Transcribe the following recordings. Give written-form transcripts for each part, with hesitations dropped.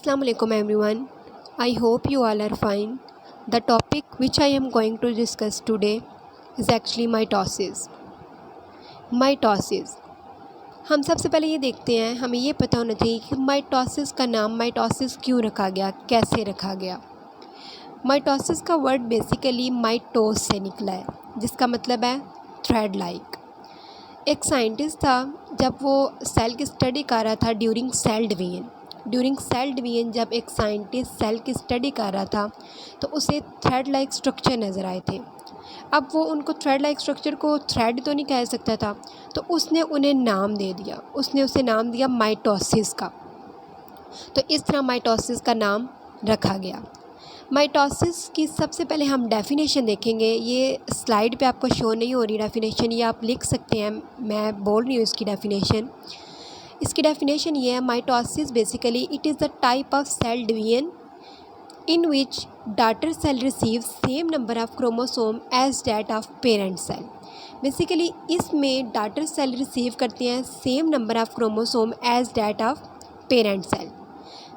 Assalamu alaikum everyone. I hope you all are fine. The topic which I am going to discuss today is actually mitosis. Mitosis. हम सबसे पहले ये देखते हैं, हमें ये पता होना चाहिए कि माइटोसिस का नाम माइटोसिस क्यों रखा गया, कैसे रखा गया। माइटोसिस का वर्ड बेसिकली माइटोस से निकला है, जिसका मतलब है थ्रेड लाइक। एक साइंटिस्ट था, जब वो सेल की स्टडी कर रहा था ड्यूरिंग सेल डिवीजन जब एक साइंटिस्ट सेल की स्टडी कर रहा था तो उसे थ्रेड लाइक स्ट्रक्चर नज़र आए थे। अब वो उनको थ्रेड लाइक स्ट्रक्चर को थ्रेड तो नहीं कह सकता था, तो उसने उन्हें नाम दे दिया, उसने उसे नाम दिया माइटोसिस का। तो इस तरह माइटोसिस का नाम रखा गया। माइटोसिस की सबसे पहले हम डेफिनेशन देखेंगे। ये स्लाइड पे आपको शो नहीं हो रही डेफिनेशन, ये आप लिख सकते हैं, मैं बोल रही हूँ इसकी डेफिनेशन। इसकी डेफिनेशन ये है, mitosis basically it is the type of cell division in which daughter cell receive same number of chromosome as that of parent cell. Basically इसमें डॉटर सेल रिसीव करते हैं same number of chromosome as that of parent cell.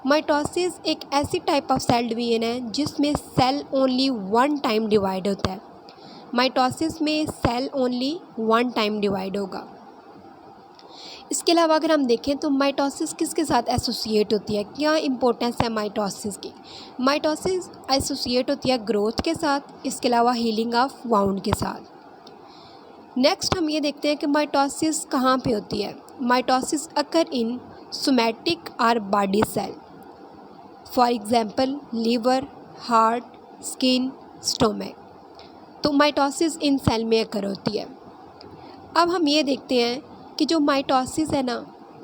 Mitosis एक ऐसी type of cell division है जिसमें cell only one time divide होता है। Mitosis में cell only one time divide होगा। इसके अलावा अगर हम देखें तो माइटोसिस किसके साथ एसोसिएट होती है, क्या इंपॉर्टेंस है माइटोसिस की। माइटोसिस एसोसिएट होती है ग्रोथ के साथ, इसके अलावा हीलिंग ऑफ वाउंड के साथ। नेक्स्ट हम ये देखते हैं कि माइटोसिस कहाँ पे होती है। माइटोसिस अकर इन सोमैटिक और body cell, for example liver, heart, skin, stomach. तो माइटोसिस इन सेल में अकर होती है। अब हम ये देखते हैं कि जो माइटोसिस है ना,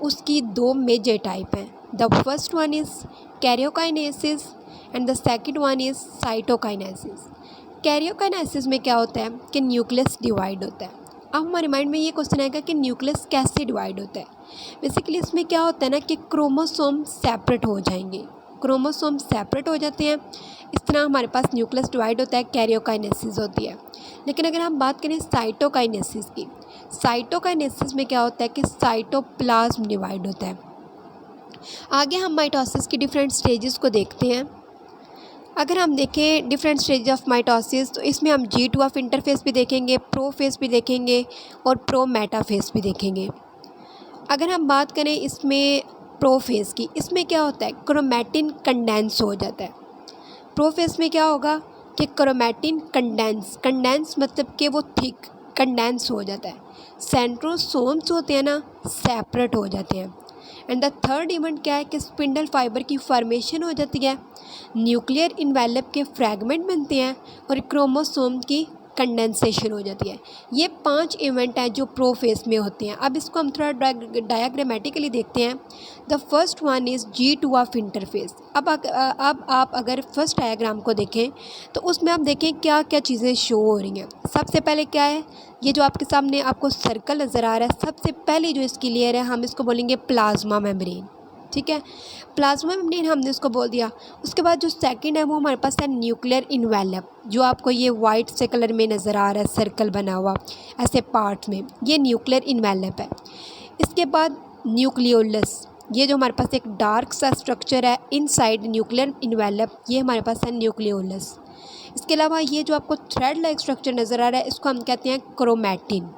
उसकी दो मेजर टाइप हैं। The first one is karyokinesis and the second one is cytokinesis. Karyokinesis में क्या होता है कि न्यूक्लियस डिवाइड होता है। अब हमारे माइंड में ये क्वेश्चन आएगा कि न्यूक्लियस कैसे डिवाइड होता है। बेसिकली इसमें क्या होता है ना कि क्रोमोसोम सेपरेट हो जाएंगे, क्रोमोसोम सेपरेट हो जाते हैं, इस तरह हमारे पास न्यूक्लियस डिवाइड होता है, कैरियोकाइनेसिस होती है। लेकिन अगर हम बात करें साइटोकाइनेसिस की, साइटोकाइनेसिस में क्या होता है कि साइटोप्लाज्म डिवाइड होता है। आगे हम माइटोसिस की डिफरेंट स्टेजेस को देखते हैं। अगर हम देखें डिफरेंट स्टेज ऑफ माइटोसिस, तो इसमें हम G2 इंटरफेस भी देखेंगे, प्रोफेस भी देखेंगे और प्रो मेटाफेस भी देखेंगे। अगर हम बात करें इसमें प्रोफेस की, इसमें क्या होता है क्रोमैटिन कंडेंस हो जाता है। प्रोफेस में क्या होगा कि क्रोमैटिन कंडेंस मतलब कि वो थिक कंडेंस हो जाता है। सेंट्रोसोम्स होते हैं ना, सेपरेट हो जाते हैं। एंड द थर्ड इवेंट क्या है कि स्पिंडल फाइबर की फॉर्मेशन हो जाती है, न्यूक्लियर इन्वेलप के फ्रैगमेंट बनते हैं और क्रोमोसोम की कंडेंसेशन हो जाती है। ये 5 इवेंट हैं जो प्रोफेस में होते हैं। अब इसको हम थोड़ा डायग्रामेटिकली देखते हैं। The first one is G2 interface. अब आप अगर फर्स्ट डायग्राम को देखें तो उसमें आप देखें क्या क्या चीज़ें शो हो रही हैं। सबसे पहले क्या है, ये जो आपके सामने आपको सर्कल नज़र आ रहा है, सबसे पहले जो इसकी लेयर है हम इसको बोलेंगे प्लाज्मा मेम्ब्रेन। ठीक है, प्लाज्मा मेम्ब्रेन हमने उसको बोल दिया। उसके बाद जो सेकंड है वो हमारे पास है न्यूक्लियर इन्वेलप, जो आपको ये वाइट से कलर में नज़र आ रहा है, सर्कल बना हुआ ऐसे पार्ट में, ये न्यूक्लियर इन्वेलप है। इसके बाद न्यूक्लियोलस, ये जो हमारे पास एक डार्क सा स्ट्रक्चर है इनसाइड न्यूक्लियर इन्वेलप, ये हमारे पास है न्यूक्लियोलस। इसके अलावा ये जो आपको थ्रेड लाइक स्ट्रक्चर नज़र आ रहा है, इसको हम कहते हैं क्रोमैटिन।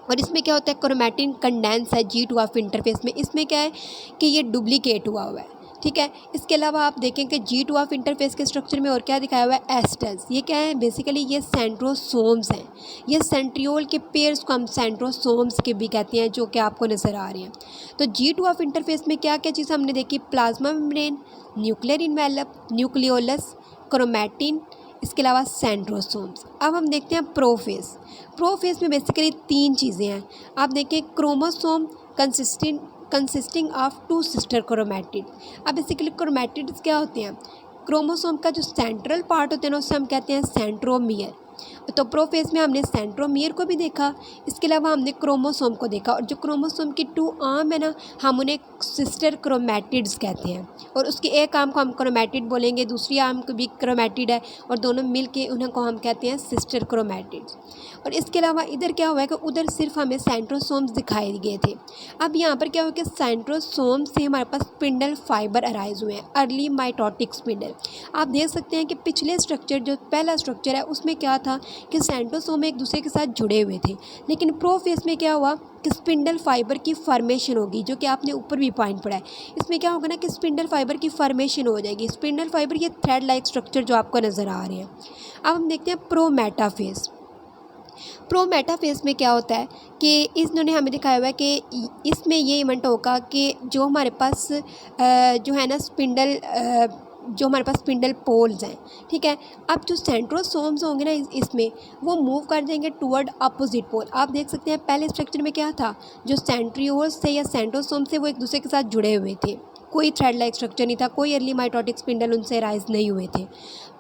और इसमें क्या होता है क्रोमैटिन कंडेंस है G2 इंटरफेस में। इसमें क्या है कि ये डुप्लीकेट हुआ है। ठीक है, इसके अलावा आप देखें कि G2 इंटरफेस के स्ट्रक्चर में और क्या दिखाया हुआ है, एस्टर्स। ये क्या है बेसिकली, ये सेंट्रोसोम्स हैं। ये सेंट्रियोल के पेयर्स को हम सेंट्रोसोम्स के भी कहते हैं, जो कि आपको नज़र आ रहे हैं। तो G2 इंटरफेस में क्या क्या चीज़ हमने देखी, plasma membrane, nuclear envelope, nucleolus, chromatin, इसके अलावा सेंट्रोसोम्स। अब हम देखते हैं प्रोफेस। प्रोफेस में बेसिकली 3 चीज़ें हैं। आप देखें chromosome consisting of 2 sister chromatid. अब बेसिकली क्रोमैटिड्स क्या होते हैं, क्रोमोसोम का जो सेंट्रल पार्ट होते हैं ना, उससे हम कहते हैं सेंट्रोमियर। तो प्रोफेज में हमने सेंट्रोमियर को भी देखा, इसके अलावा हमने क्रोमोसोम को देखा, और जो क्रोमोसोम की 2 आर्म है ना, हम उन्हें सिस्टर क्रोमैटिड्स कहते हैं। और उसके एक आर्म को हम क्रोमैटिड बोलेंगे, दूसरी आर्म को भी क्रोमैटिड है, और दोनों मिल के उन्हें को हम कहते हैं सिस्टर क्रोमैटिड्स। और इसके अलावा इधर क्या हुआ है कि उधर सिर्फ हमें सेंट्रोसोम्स दिखाए गए थे। अब यहाँ पर क्या हुआ कि सेंट्रोसोम से हमारे पास स्पिंडल फाइबर अराइज हुए हैं, अर्ली माइटोटिक स्पिंडल। आप देख सकते हैं कि पिछले स्ट्रक्चर, जो पहला स्ट्रक्चर है, उसमें क्या था कि सेंट्रोसोम एक दूसरे के साथ जुड़े हुए थे, लेकिन प्रोफेज में क्या हुआ कि स्पिंडल फाइबर की फॉर्मेशन होगी, जो कि आपने ऊपर भी पॉइंट पढ़ा है। इसमें क्या होगा ना कि स्पिंडल फाइबर की फॉर्मेशन हो जाएगी। स्पिंडल फाइबर ये थ्रेड लाइक स्ट्रक्चर जो आपको नज़र आ रहे हैं। अब हम देखते हैं प्रोमेटाफेज। प्रोमेटाफेज में क्या होता है कि इन्होंने हमें दिखाया हुआ है कि इसमें ये इवेंट होगा कि जो हमारे पास जो है ना स्पिंडल जो हमारे पास स्पिंडल पोल्स हैं, ठीक है। अब जो सेंट्रोसोम्स होंगे ना इसमें वो मूव कर जाएंगे टुवर्ड अपोजिट पोल। आप देख सकते हैं पहले स्ट्रक्चर में क्या था, जो सेंट्रियोल्स थे या सेंट्रोसोम थे वो एक दूसरे के साथ जुड़े हुए थे, कोई थ्रेड लाइक स्ट्रक्चर नहीं था, कोई अर्ली माइटोटिक स्पिंडल उनसे राइज नहीं हुए थे।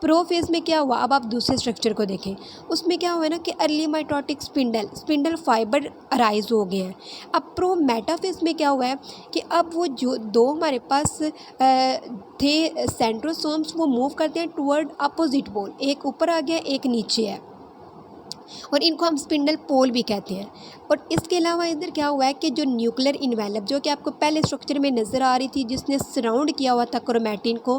प्रोफेज में क्या हुआ, अब आप दूसरे स्ट्रक्चर को देखें, उसमें क्या हुआ ना कि early mitotic spindle fibre rise हो गए हैं। अब प्रोमेटाफेज में क्या हुआ है कि अब वो जो दो हमारे पास थे सेंट्रोसोम्स, वो मूव करते हैं टुवर्ड अपोजिट पोल, एक ऊपर आ गया एक नीचे है, और इनको हम स्पिंडल पोल भी कहते हैं। और इसके अलावा इधर क्या हुआ है कि जो न्यूक्लियर इन्वेलप, जो कि आपको पहले स्ट्रक्चर में नज़र आ रही थी, जिसने सराउंड किया हुआ था क्रोमैटिन को,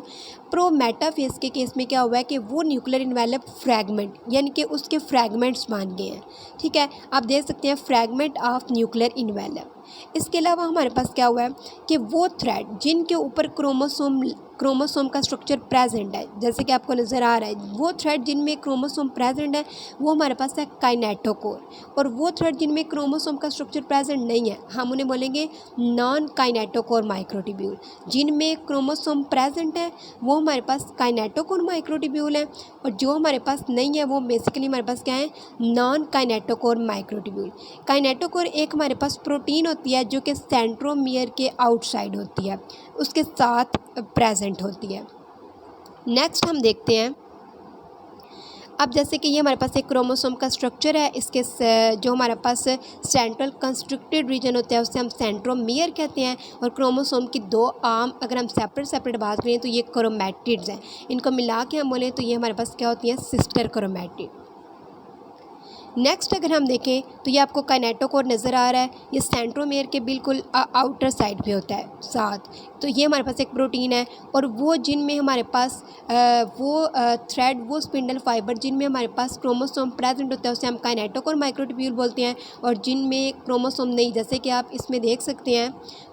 प्रोमेटाफेज के केस में क्या हुआ है कि वो न्यूक्लियर इन्वेलप फ्रैगमेंट, यानी कि उसके फ्रैगमेंट्स बन गए हैं, ठीक है। आप देख सकते हैं फ्रैगमेंट ऑफ न्यूक्लियर इन्वेलप। इसके अलावा हमारे पास क्या हुआ है कि वो थ्रेड जिनके ऊपर क्रोमोसोम का स्ट्रक्चर प्रेजेंट है, जैसे कि आपको नज़र आ रहा है, वो थ्रेड जिनमें क्रोमोसोम प्रेजेंट है वो हमारे पास है काइनेटोकोर, और वो थ्रेड जिनमें क्रोमोसोम का स्ट्रक्चर प्रेजेंट नहीं है हम उन्हें बोलेंगे नॉन काइनेटोकोर माइक्रोट्यूब्यूल। जिनमें क्रोमोसोम प्रेजेंट है वो हमारे पास काइनेटोकोर माइक्रोट्यूब्यूल है, और जो हमारे पास नहीं है वो बेसिकली हमारे पास क्या है, नॉन काइनेटोकोर माइक्रोट्यूब्यूल। काइनेटोकोर एक हमारे पास प्रोटीन होती है जो कि सेंट्रोमियर के आउटसाइड होती है, उसके साथ प्रेजेंट होती है। नेक्स्ट हम देखते हैं, अब जैसे कि ये हमारे पास एक क्रोमोसोम का स्ट्रक्चर है, इसके जो हमारे पास सेंट्रल कंस्ट्रक्टेड रीजन होता है उसे हम सेंट्रोमियर कहते हैं, और क्रोमोसोम की 2 आर्म अगर हम सेपरेट बात करें तो ये क्रोमैटिड्स हैं। इनको मिला के हम बोलें तो ये हमारे पास क्या होती है, सिस्टर क्रोमैटिड। नेक्स्ट अगर हम देखें तो ये आपको काइनेटोकोर नज़र आ रहा है, ये सेंट्रोमियर के बिल्कुल आउटर साइड पे होता है साथ। तो ये हमारे पास एक प्रोटीन है, और वो जिनमें हमारे पास वो स्पिंडल फाइबर जिनमें हमारे पास क्रोमोसोम प्रेजेंट होता है उसे हम काइनेटोकोर माइक्रोट्यूब्यूल बोलते हैं, और जिनमें क्रोमोसोम नहीं, जैसे कि आप इसमें देख सकते हैं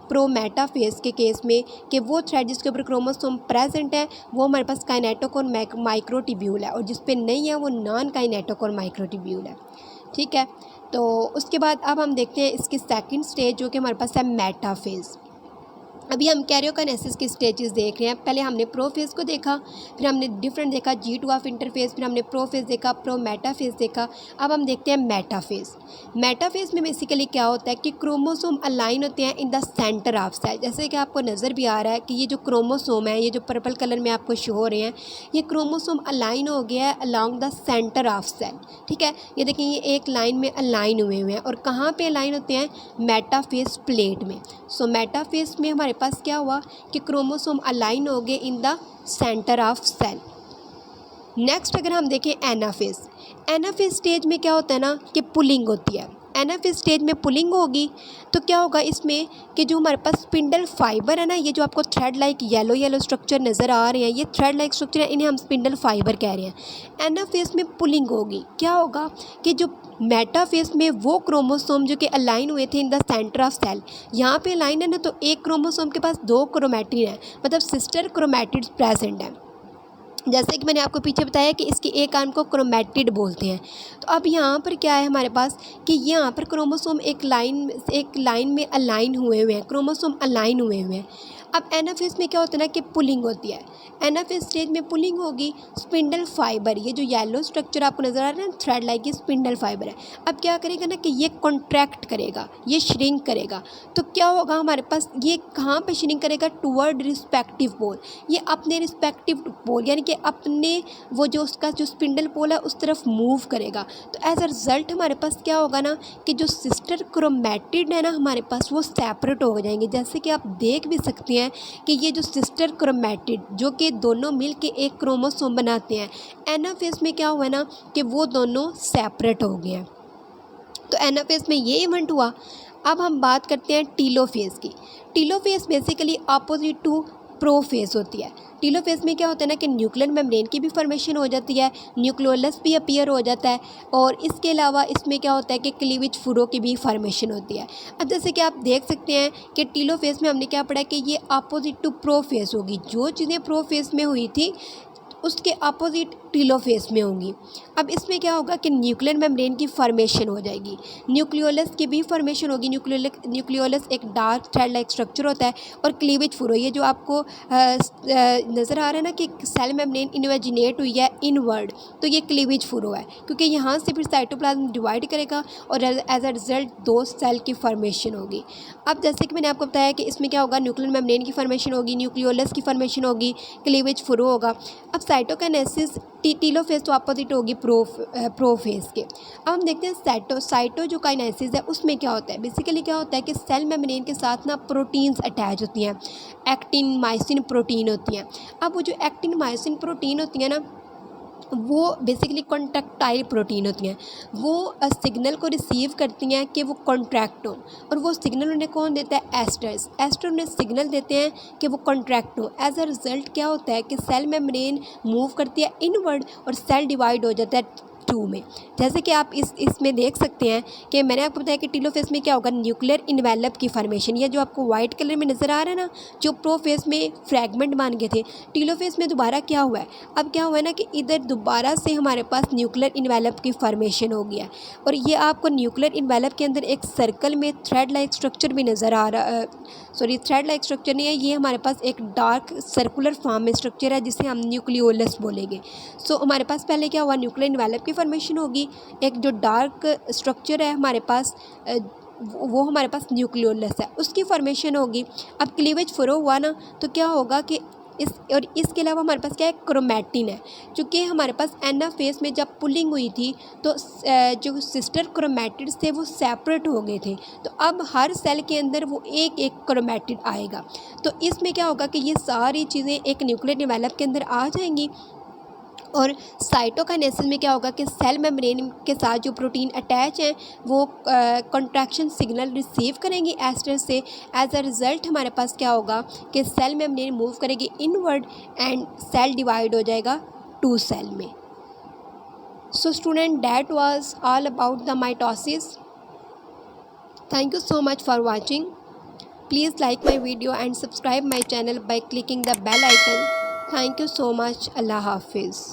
प्रोमेटाफेज के केस में कि वो थ्रेड जिसके ऊपर क्रोमोसोम प्रेजेंट है वो हमारे पास काइनेटोकोर माइक्रोट्यूब्यूल है, और जिस पे नहीं है वो नॉन काइनेटोकोर माइक्रोट्यूब्यूल है, ठीक है। तो उसके बाद अब हम देखते हैं इसकी सेकंड स्टेज जो कि हमारे पास है मेटाफेज। अभी हम कैरियोकाइनेसिस की स्टेजेस देख रहे हैं। पहले हमने प्रोफेज को देखा, फिर हमने डिफरेंट देखा G2 ऑफ इंटरफेज, फिर हमने प्रोफेज देखा, प्रोमेटाफेज देखा। अब हम देखते हैं मेटाफेज। मेटाफेज में बेसिकली क्या होता है कि क्रोमोसोम अलाइन होते हैं in the center of cell. जैसे कि आपको नज़र भी आ रहा है कि ये जो क्रोमोसोम है, ये जो पर्पल कलर में आपको शो हो रहे हैं, ये क्रोमोसोम अलाइन हो गया है along the center of cell, ठीक है। ये देखिए ये एक लाइन में अलाइन हुए हुए हैं, और कहाँ पे अलाइन होते हैं, मेटाफेज प्लेट में। सो मेटाफेज में हमारे पास क्या हुआ कि क्रोमोसोम अलाइन हो गए in the center of cell. Next अगर हम देखें एनाफेज स्टेज में क्या होता है ना कि पुलिंग होती है। एनाफेज स्टेज में पुलिंग होगी तो क्या होगा इसमें कि जो हमारे पास स्पिंडल फाइबर है ना, ये जो आपको थ्रेड लाइक येलो स्ट्रक्चर नज़र आ रहे हैं, ये थ्रेड लाइक स्ट्रक्चर है, इन्हें हम स्पिंडल फाइबर कह रहे हैं। एनाफेज में पुलिंग होगी, क्या होगा कि जो मेटाफेज में वो क्रोमोसोम जो कि अलाइन हुए थे in the center of cell, यहाँ पे अलाइन है ना, तो एक क्रोमोसोम के पास 2 क्रोमैटिड है, मतलब सिस्टर क्रोमैटिड्स प्रेजेंट है। जैसे कि मैंने आपको पीछे बताया कि इसकी एक आर्म को क्रोमैटिड बोलते हैं। तो अब यहाँ पर क्या है हमारे पास कि यहाँ पर क्रोमोसोम एक लाइन में अलाइन हुए हुए हैं, क्रोमोसोम अलाइन हुए हुए हैं। अब एनाफेज में क्या होता है ना कि पुलिंग होती है। एनाफेज स्टेज में पुलिंग होगी, स्पिंडल फाइबर, ये जो येलो स्ट्रक्चर आपको नज़र आ रहा है ना थ्रेड लाइक, ये स्पिंडल फाइबर है। अब क्या करेगा ना कि ये कॉन्ट्रैक्ट करेगा, ये श्रिंक करेगा। तो क्या होगा हमारे पास, ये कहाँ पे श्रिंक करेगा, टुवर्ड रिस्पेक्टिव पोल, ये अपने रिस्पेक्टिव पोल यानी कि अपने वो जो उसका जो स्पिंडल पोल है उस तरफ मूव करेगा। तो एज अ रिज़ल्ट हमारे पास क्या होगा ना कि जो सिस्टर क्रोमैटिड है ना हमारे पास, वो सेपरेट हो जाएंगे। जैसे कि आप देख भी सकते हैं कि ये जो सिस्टर क्रोमैटिड जो कि दोनों मिल के एक क्रोमोसोम बनाते हैं, एनाफेज में क्या हुआ ना कि वो दोनों सेपरेट हो गए हैं। तो एनाफेज में ये इवेंट हुआ। अब हम बात करते हैं टीलोफेज की। Telophase basically opposite to prophase होती है। टीलोफेज में क्या होता है ना कि न्यूक्लियर मेम्ब्रेन की भी फॉर्मेशन हो जाती है, न्यूक्लियोलस भी अपीयर हो जाता है, और इसके अलावा इसमें क्या होता है कि क्लीवेज फुरो की भी फॉर्मेशन होती है। अब जैसे कि आप देख सकते हैं कि टीलोफेज में हमने क्या पढ़ा कि ये अपोजिट टू प्रोफेज होगी। जो चीज़ें प्रोफेज में हुई थी उसके अपोजिट टीलोफेज में होंगी। अब इसमें क्या होगा कि न्यूक्लियर मेम्ब्रेन की फॉर्मेशन हो जाएगी, न्यूक्लियोलस की भी फॉर्मेशन होगी। न्यूक्लियोलस एक डार्क थ्रेड लाइक स्ट्रक्चर होता है, और क्लीवेज फुरो, ये जो आपको नज़र आ रहा है ना कि सेल मेम्ब्रेन इन्वेजिनेट हुई है इनवर्ड, तो ये क्लीवेज फुरो है, क्योंकि यहाँ से फिर साइटोप्लाज्म डिवाइड करेगा और एज अ रिजल्ट दो सेल की फॉर्मेशन होगी। अब जैसे कि मैंने आपको बताया कि इसमें क्या होगा, न्यूक्लियर मेम्ब्रेन की फॉर्मेशन होगी, न्यूक्लियोलस की फॉर्मेशन होगी, क्लीवेज फुरो होगा। अब साइटोकाइनेसिस टीलोफेज तो अपोजिट होगी प्रोफेज के। अब हम देखते हैं साइटोकाइनेसिस है, उसमें क्या होता है। बेसिकली क्या होता है कि सेल मेम्ब्रेन के साथ ना प्रोटीन्स अटैच होती हैं, एक्टिन मायोसिन प्रोटीन होती हैं। अब वो जो एक्टिन मायोसिन प्रोटीन होती हैं ना, वो बेसिकली कॉन्ट्रैक्टाइल प्रोटीन होती हैं। वो सिग्नल को रिसीव करती हैं कि वो कॉन्ट्रैक्ट हो, और वो सिग्नल उन्हें कौन देता है, एस्टर्स। एस्टर उन्हें सिग्नल देते हैं कि वो कॉन्ट्रैक्ट हो। एज अ रिज़ल्ट क्या होता है कि सेल मेम्ब्रेन मूव करती है इनवर्ड और सेल डिवाइड हो जाता है टू में। जैसे कि आप इसमें देख सकते हैं कि मैंने आपको बताया कि टीलोफेज में क्या होगा, न्यूक्लियर इन्वेलप की फॉर्मेशन, या जो आपको वाइट कलर में नज़र आ रहा है ना जो प्रोफेज में फ्रैगमेंट मान गए थे, टीलोफेज में दोबारा क्या हुआ है। अब क्या हुआ है ना कि इधर दोबारा से हमारे पास न्यूक्लियर इन्वेलप की फॉर्मेशन हो गया है, और ये आपको न्यूक्लियर इन्वेलप के अंदर एक सर्कल में थ्रेड लाइक स्ट्रक्चर भी नज़र आ रहा, सॉरी थ्रेड लाइक स्ट्रक्चर नहीं है, ये हमारे पास एक डार्क सर्कुलर फॉर्म में स्ट्रक्चर है जिसे हम न्यूक्लियोलस बोलेंगे। सो हमारे पास पहले क्या हुआ, न्यूक्लियर इन्वेलप की फॉर्मेशन होगी, एक जो डार्क स्ट्रक्चर है हमारे पास वो हमारे पास न्यूक्लियोलस है, उसकी फॉर्मेशन होगी। अब क्लीवेज फुरो हुआ ना, तो क्या होगा कि इसके अलावा हमारे पास क्या है, क्रोमैटिन है। चूँकि हमारे पास एनाफेज में जब पुलिंग हुई थी तो जो सिस्टर क्रोमैटिड्स थे वो सेपरेट हो गए थे, तो अब हर सेल के अंदर वो एक एक क्रोमैटिड आएगा। तो इसमें क्या होगा कि ये सारी चीज़ें एक न्यूक्लियर डेवलप के अंदर आ जाएंगी। और साइटोकाइनेसिस में क्या होगा कि सेल मेम्ब्रेन के साथ जो प्रोटीन अटैच हैं वो कॉन्ट्रैक्शन सिग्नल रिसीव करेंगी एस्टर से। एज अ रिज़ल्ट हमारे पास क्या होगा कि सेल मेम्ब्रेन मूव करेगी इनवर्ड एंड सेल डिवाइड हो जाएगा टू सेल में। So student, that was all about the mitosis. Thank you so much for watching. Please like my video and subscribe my channel by clicking the bell icon. Thank you so much. Allah Hafiz.